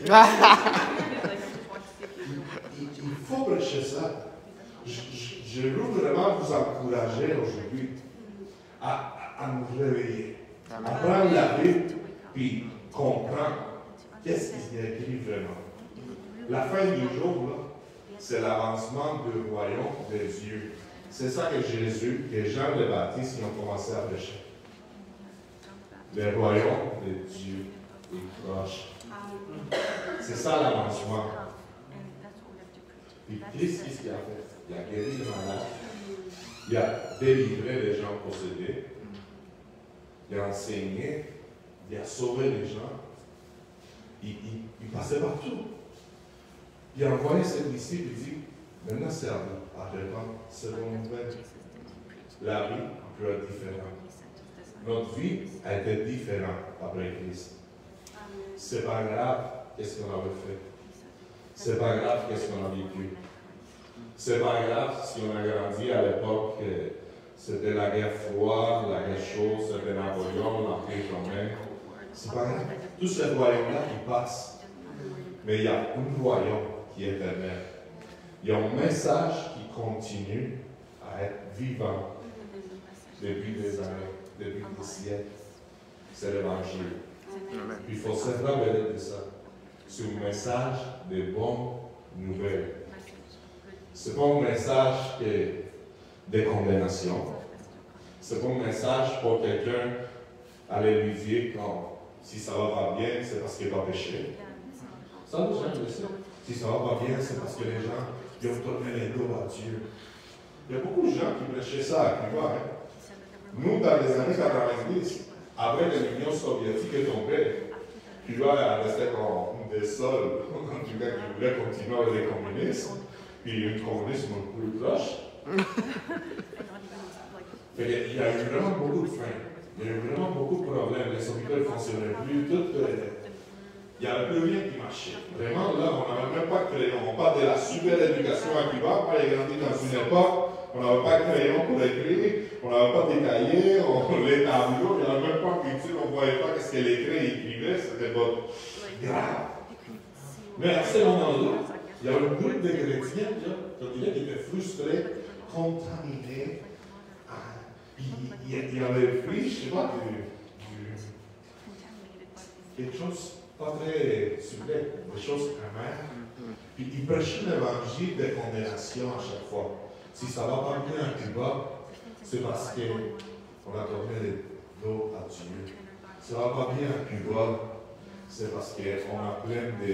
Il faut prêcher ça. Je veux vraiment vous encourager aujourd'hui à nous réveiller, à prendre la Bible, puis comprendre qu'est-ce qui est écrit vraiment. La fin du jour, là, c'est l'avancement du royaume de Dieu. C'est ça que Jésus, que Jean le Baptiste, ils ont commencé à prêcher. Le royaume de Dieu est proche. C'est ça l'avancement. Et Christ, qu'est-ce qu'il a fait? Il a guéri les malades. Il a délivré les gens possédés. Il a enseigné. Il a sauvé les gens. Il passait partout. Il a envoyé ses disciples, il dit, maintenant c'est à vous, à répondre, c'est bon nouvelle. La vie peut être différente. Notre vie a été différente après Christ. C'est pas grave qu'est-ce qu'on avait fait. C'est pas grave qu'est-ce qu'on a vécu. C'est pas grave si on a grandi à l'époque, c'était la guerre froide, la guerre chaude, c'était Napoléon, l'Empire romain. C'est pas grave. Tous ces royaumes-là qui passent. Mais il y a un royaume qui est éternel. Il y a un message qui continue à être vivant depuis des années, depuis des siècles. C'est l'évangile. Il faut se rappeler de ça. C'est un message de bonnes nouvelles. Ce n'est pas un message de condamnation. Ce n'est pas un message pour quelqu'un aller lui dire quand, si ça ne va pas bien, c'est parce qu'il va pécher. Ça, les gens le savent. Si ça ne va pas bien, c'est parce que les gens ils ont tourné les dos à Dieu. Il y a beaucoup de gens qui prêchaient ça à Cuba. Hein. Nous, dans les années 90, après l'Union soviétique est tombée, Cuba restait comme des sols, en tout cas, qui voulaient continuer avec les communistes, puis un communisme plus proche. Il y a eu vraiment beaucoup de faim. Il y a eu vraiment beaucoup de problèmes. Les hôpitaux ne fonctionnaient plus. Il n'y avait plus rien qui marchait. Vraiment, là, on n'avait même pas de crayon. On parle de la super éducation à Cuba. Moi, j'ai grandi dans une époque, on n'avait pas de crayon pour écrire, on n'avait pas de cahiers, les tableaux, il n'y avait même pas de peinture, on ne voyait pas ce que les crayons écrivaient. C'était pas grave. Mais à ce moment-là, il y avait un groupe de chrétiens qui étaient frustrés, contaminés. Il avait pris, je ne sais pas, quelque chose pas très sublime, des choses amères. Puis il prêchait l'évangile de condamnation à chaque fois. Si ça ne va pas bien à Cuba, c'est parce qu'on a tourné le dos à Dieu. Si ça ne va pas bien à Cuba, c'est parce qu'on a plein de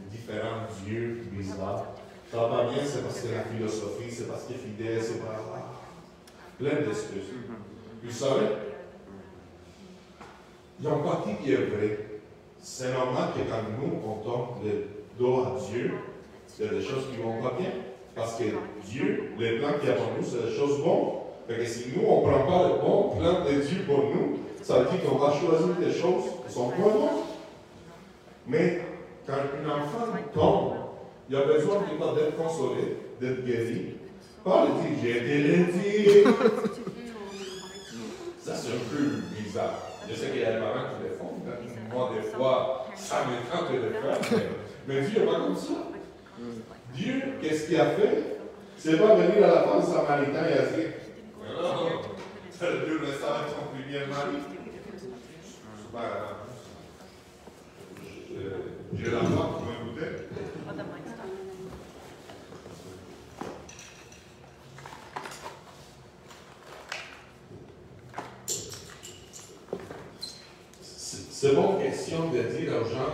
différents dieux bizarres. Ça ne va pas bien, c'est parce que la philosophie, c'est parce qu'il est fidèle, c'est pas plein d'excuses. Vous savez, il y a une partie qui est vraie. C'est normal que quand nous, on tourne le dos à Dieu, il y a des choses qui ne vont pas bien. Parce que Dieu, les plans qu'il y a pour nous, c'est des choses bonnes. Parce que si nous, on ne prend pas le bon plan de Dieu pour nous, ça veut dire qu'on va choisir des choses qui sont pas bonnes. Mais quand un enfant tombe, il a besoin d'être consolé, d'être guéri. Pas de dire, j'ai été lundi. Ça, c'est un peu bizarre. Je sais qu'il y a des parents qui le font. Moi, des fois, ça me tente de le faire. Mais Dieu n'est pas comme ça. Dieu, qu'est-ce qu'il a fait? C'est pas venir à la femme samaritain et a dit, non, Dieu ne savait son plus bien mari. Je la vois pour me goûter. C'est bonne question de dire aux gens,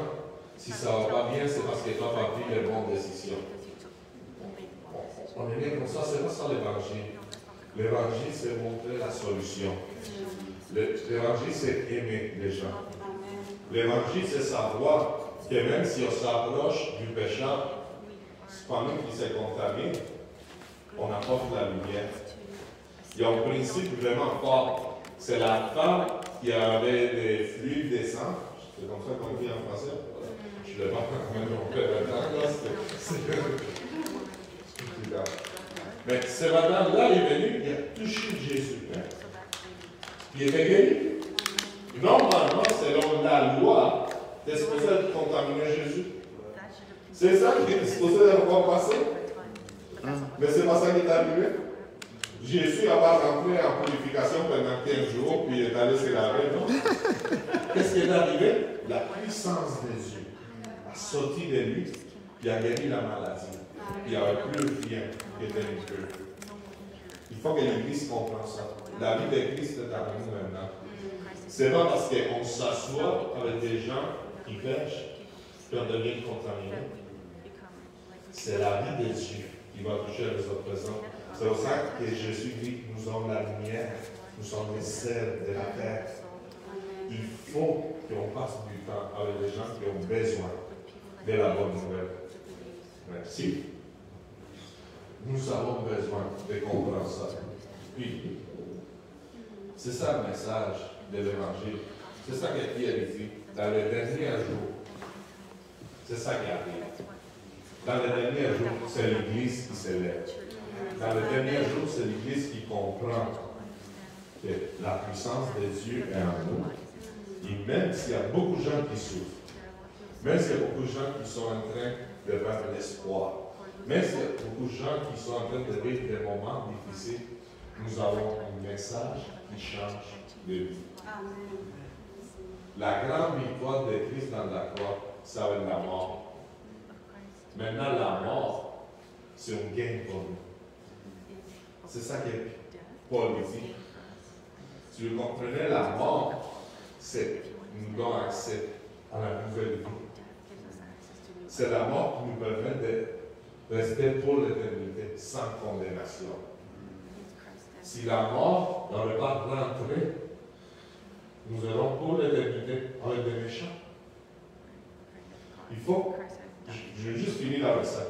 si ça ne va pas bien, c'est parce que tu n'as pas pris les bonnes décisions. On est bien comme ça, c'est pas ça l'évangile. L'évangile, c'est montrer la solution. L'évangile, c'est aimer les gens. L'évangile, c'est savoir que même si on s'approche du pécheur, c'est pas nous qui se contamine, on apporte la lumière. Il y a un principe vraiment fort. C'est la femme qui avait des fluides de sang. C'est comme ça qu'on dit en français. Je ne l'ai pas mon père mais ce madame-là est venue, il a touché Jésus. Hein? Il était guéri. Normalement, selon la loi, tu es supposé contaminer Jésus. C'est ça qui est supposé avoir passé. Mais c'est pas ça qui est arrivé. Jésus n'a pas rentré en purification pendant 15 jours, puis il est allé se laver, non? Qu'est-ce qui est arrivé? La puissance de Dieu a sorti de lui, il a guéri la maladie. Il n'y avait plus rien qui était impur. Il faut que l'Église comprenne ça. La vie de Christ est avec nous maintenant. Ce n'est pas parce qu'on s'assoit avec des gens qui pêchent qu'on devient contaminé. C'est la vie de Dieu qui va toucher les autres personnes. C'est pour ça que Jésus dit que nous sommes la lumière, nous sommes les sels de la terre. Il faut qu'on passe du temps avec les gens qui ont besoin de la bonne nouvelle. Merci. Nous avons besoin de comprendre ça. Puis, c'est ça le message de l'Évangile. C'est ça que Pierre dit. Dans les derniers jours, c'est ça qui arrive. Dans les derniers jours, c'est l'Église qui s'élève. Dans les derniers jours, c'est l'Église qui comprend que la puissance de Dieu est en nous. Et même s'il y a beaucoup de gens qui souffrent, même s'il y a beaucoup de gens qui sont en train de perdre l'espoir, même s'il y a beaucoup de gens qui sont en train de vivre des moments difficiles, nous avons un message qui change de vie. La grande victoire de Christ dans la croix, ça va être la mort. Maintenant, la mort, c'est un gain pour nous. C'est ça que Paul dit. Si vous comprenez, la mort, c'est nous donne accès à la nouvelle vie. C'est la mort qui nous permet de rester pour l'éternité sans condamnation. Si la mort n'aurait pas rentré, nous allons pour l'éternité avec des méchants. Il faut, je vais juste finir avec ça.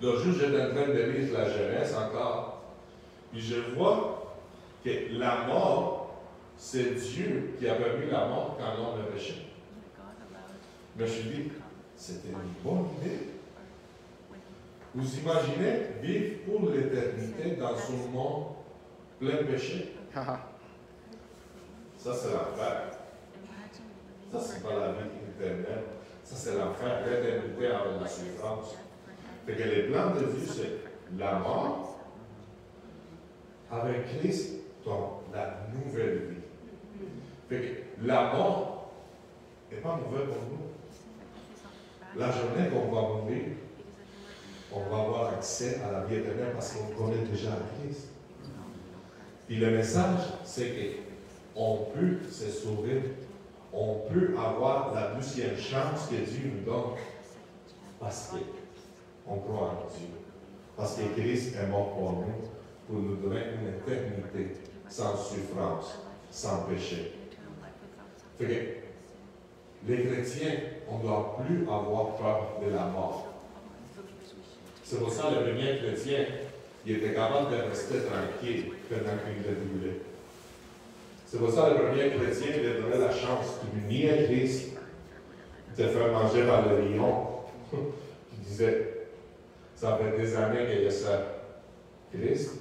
L'autre jour, j'étais en train de lire la Genèse encore, puis je vois que la mort, c'est Dieu qui a permis la mort quand l'homme a péché. Mais je me suis dit, c'était une bonne idée. Vous imaginez vivre pour l'éternité dans un monde plein de péché? Ça, c'est l'enfer. Ça, c'est pas la vie éternelle. Ça, c'est l'enfer, l'éternité avec la souffrance. Fait que les plans de Dieu, c'est la mort. Avec Christ, la nouvelle vie. Fait que la mort n'est pas nouvelle pour nous. La journée qu'on va mourir, on va avoir accès à la vie éternelle parce qu'on connaît déjà Christ. Puis le message, c'est qu'on peut se sauver, on peut avoir la deuxième chance que Dieu nous donne parce qu'on croit en Dieu. Parce que Christ est mort pour nous, pour nous donner une éternité sans souffrance, sans péché. Fait que les chrétiens, on ne doit plus avoir peur de la mort. C'est pour ça que le premier chrétien, il était capable de rester tranquille pendant qu'il était brûlé. C'est pour ça que le premier chrétien, il a donné la chance de venir à Christ, de faire manger par le lion. Il disait, ça fait des années qu'il y a ça. Christ,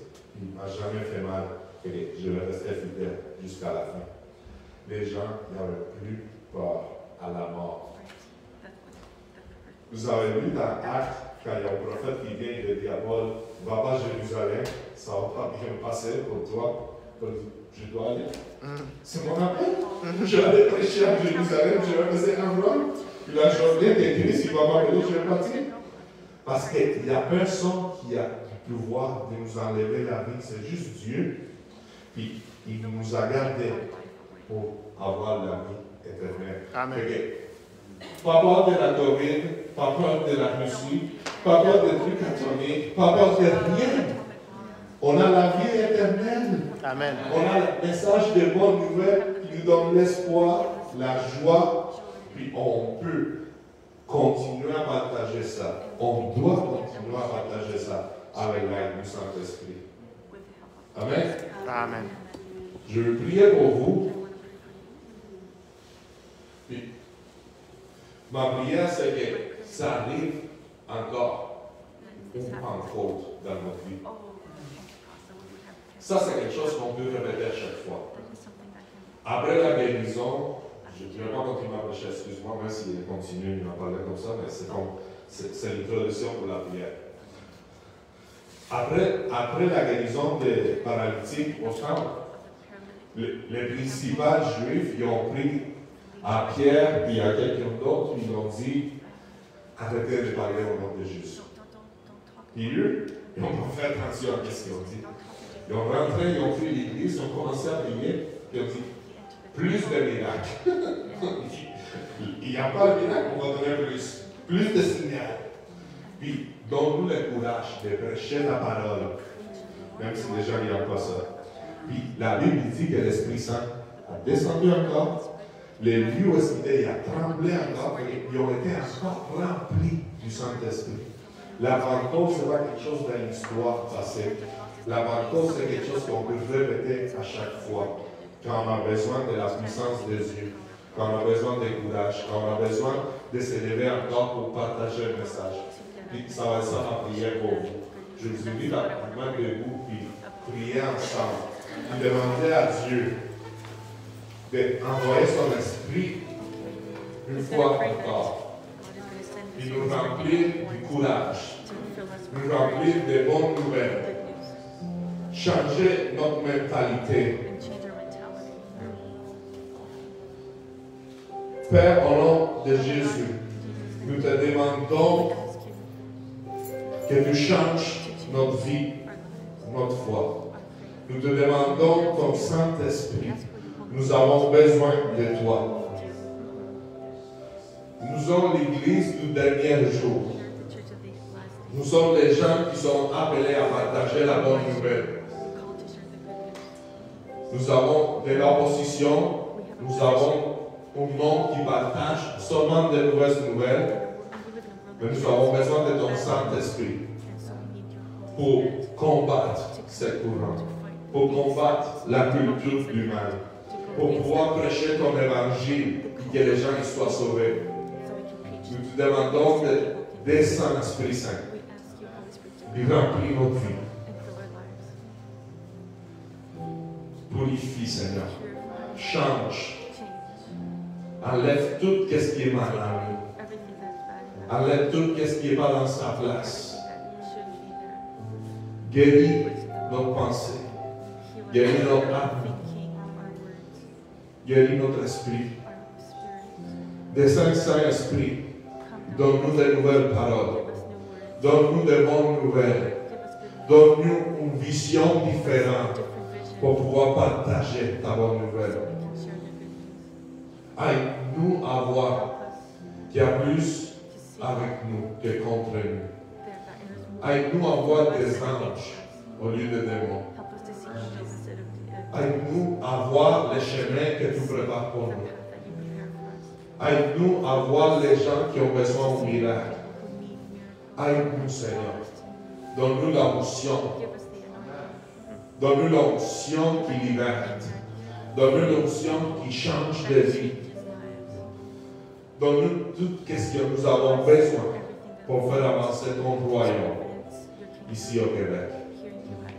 il ne m'a jamais fait mal. Et je vais rester fidèle jusqu'à la fin. Les gens n'avaient plus peur à la mort. Vous avez lu dans Actes, quand il y a un prophète qui vient et dit à Paul, va pas à Jérusalem, ça ne va pas bien passer pour toi. Je dois aller. C'est mon appel. Je vais aller prêcher à Jérusalem, je vais passer en Rome. Puis la journée de Christ, il va m'appeler, je vais partir. Parce qu'il n'y a personne qui a du pouvoir de nous enlever la vie, c'est juste Dieu. Puis il nous a gardés pour avoir la vie éternelle. Amen. Pas peur de la COVID, pas peur de la Russie, pas peur des trucs atomiques, pas peur de rien. On a la vie éternelle. Amen. On a le message de bonnes nouvelles qui nous donne l'espoir, la joie, puis on peut continuer à partager ça. On doit continuer à partager ça avec l'aide du Saint-Esprit. Amen. Amen. Je veux prier pour vous. Puis, ma prière, c'est que ça arrive encore une Pentecôte dans notre vie. Ça, c'est quelque chose qu'on peut répéter à chaque fois. Après la guérison, je ne vais pas continuer à prêcher, excuse-moi, même s'il continue à parler comme ça, mais c'est l'introduction pour la prière. Après la guérison des paralytiques au temple, les principaux juifs, ils ont pris à Pierre et à quelqu'un d'autre, ils ont dit, arrêtez de parler au nom de Jésus. Et eux, ils n'ont pas fait attention à ce qu'ils ont dit. Ils ont rentré, ils ont pris l'église, ils ont commencé à prier, ils ont dit, plus de miracles. Il n'y a pas de miracle, on va donner plus de signaux. Puis, donne-nous le courage de prêcher la parole, même si déjà il n'y a pas ça. Puis, la Bible dit que l'Esprit Saint a descendu encore, les lieux où il a tremblé encore, et ils ont été encore remplis du Saint-Esprit. La Pentecôte, ce n'est pas quelque chose dans l'histoire passée. La Pentecôte, c'est quelque chose qu'on peut répéter à chaque fois. Quand on a besoin de la puissance de Dieu, quand on a besoin de courage, quand on a besoin de se lever encore pour partager le message. Puis ça va être ça ma prière pour vous. Je vous invite à vous mettre debout puis prier ensemble. Puis demander à Dieu d'envoyer son esprit une fois encore. Puis nous remplir du courage. Nous remplir de bonnes nouvelles. Changer notre mentalité. Père, au nom de Jésus, nous te demandons que tu changes notre vie, notre foi. Nous te demandons ton Saint-Esprit. Nous avons besoin de toi. Nous sommes l'Église du dernier jour. Nous sommes les gens qui sont appelés à partager la bonne nouvelle. Nous avons de l'opposition, nous avons un monde qui partage seulement de mauvaises nouvelles, mais nous avons besoin de ton Saint-Esprit pour combattre ce courant, pour combattre la culture du mal, pour pouvoir prêcher ton évangile et que les gens y soient sauvés. Nous te demandons de descendre, Esprit Saint, et remplir notre vie. Purifie, Seigneur. Change. Enlève tout ce qui est mal en nous. Enlève tout ce qui n'est pas dans sa place. Guéris nos pensées. Guéris notre âme. Guéris notre esprit. Descends, Saint-Esprit. Donne-nous de nouvelles paroles. Donne-nous de bonnes nouvelles. Donne-nous une vision différente pour pouvoir partager ta bonne nouvelle. Aide-nous à voir qu'il y a plus avec nous que contre nous. Aide-nous à voir des anges au lieu de démons. Aide-nous à voir les chemins que tu prépares pour nous. Aide-nous à voir les gens qui ont besoin de miracle. Aide-nous, Seigneur. Donne-nous la onction. Donne-nous l'onction qui libère. Donne-nous l'onction qui change de vie. Donne-nous tout ce que nous avons besoin pour faire avancer ton royaume ici au Québec.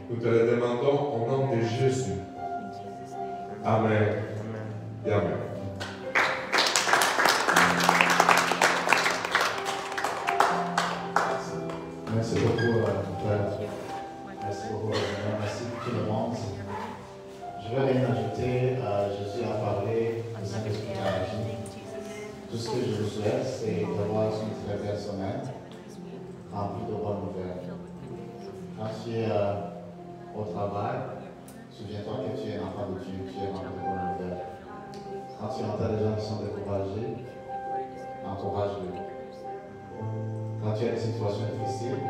Nous te le demandons au nom de Jésus. Amen. Et amen. Merci beaucoup, mon frère. Merci beaucoup, merci tout le monde. Je ne vais rien ajouter. Jésus a parlé de Saint-Esprit qui a agi. Tout ce que je vous souhaite, c'est d'avoir une très belle semaine remplie de bonnes nouvelles. Quand tu es au travail, souviens-toi que tu es un enfant de Dieu, tu es rempli de bonnes nouvelles. Quand tu entends des gens qui sont découragés, encourage-les. Quand tu as des situations difficiles,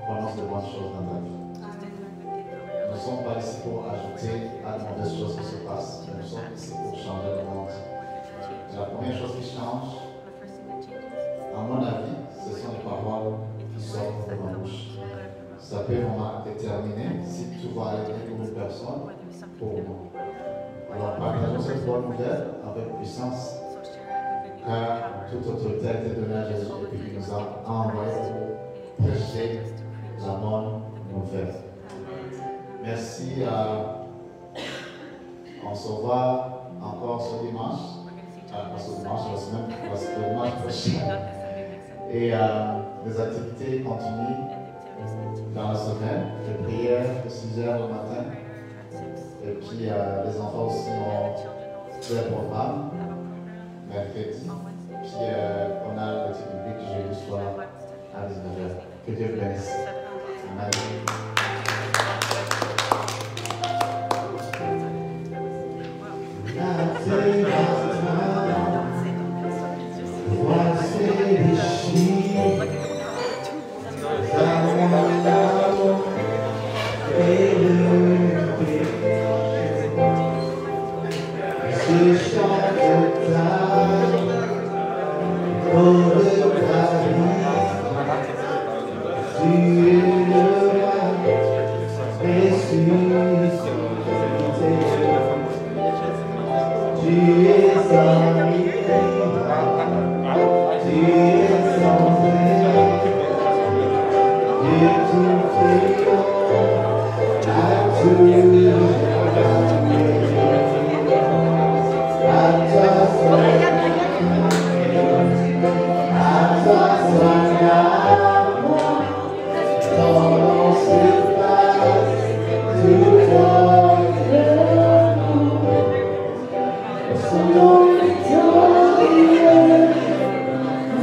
prononce de bonnes choses dans ta vie. Nous ne sommes pas ici pour ajouter à de mauvaises choses qui se passent, mais nous sommes ici pour changer le monde. Et la première chose qui change, à mon avis, ce sont les paroles qui sortent de ma bouche. Ça peut vraiment déterminer si tout va aller bien pour une personne, pour nous. Alors partageons cette bonne nouvelle avec puissance, car toute autorité a été donnée à Jésus et qu'il nous a envoyés pour prêcher la bonne nouvelle. Merci. On se voit encore ce dimanche. Pas ce dimanche, le dimanche prochain. Et les activités continuent dans la semaine. Les prières de 6 h le matin. Et puis les enfants aussi ont leur programme mercredi. Puis on a le petit public jeudi soir à 19 h. Que Dieu vous bénisse. Amen.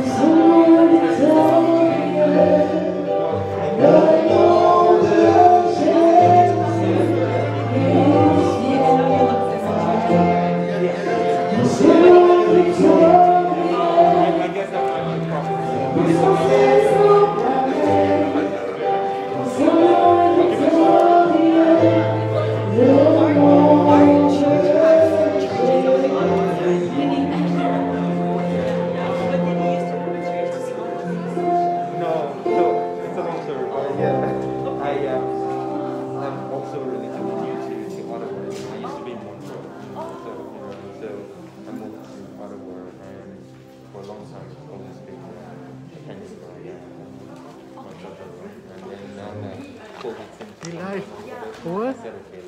So You're live. What? I said, okay,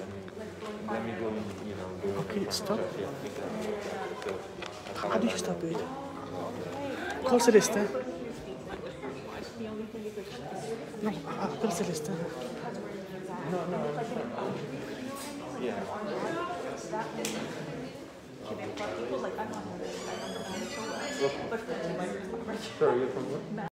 let me go, do it. Okay, stop. So, How do you stop it? Call Celeste. No, call Celeste. yeah. Sure, you're from where?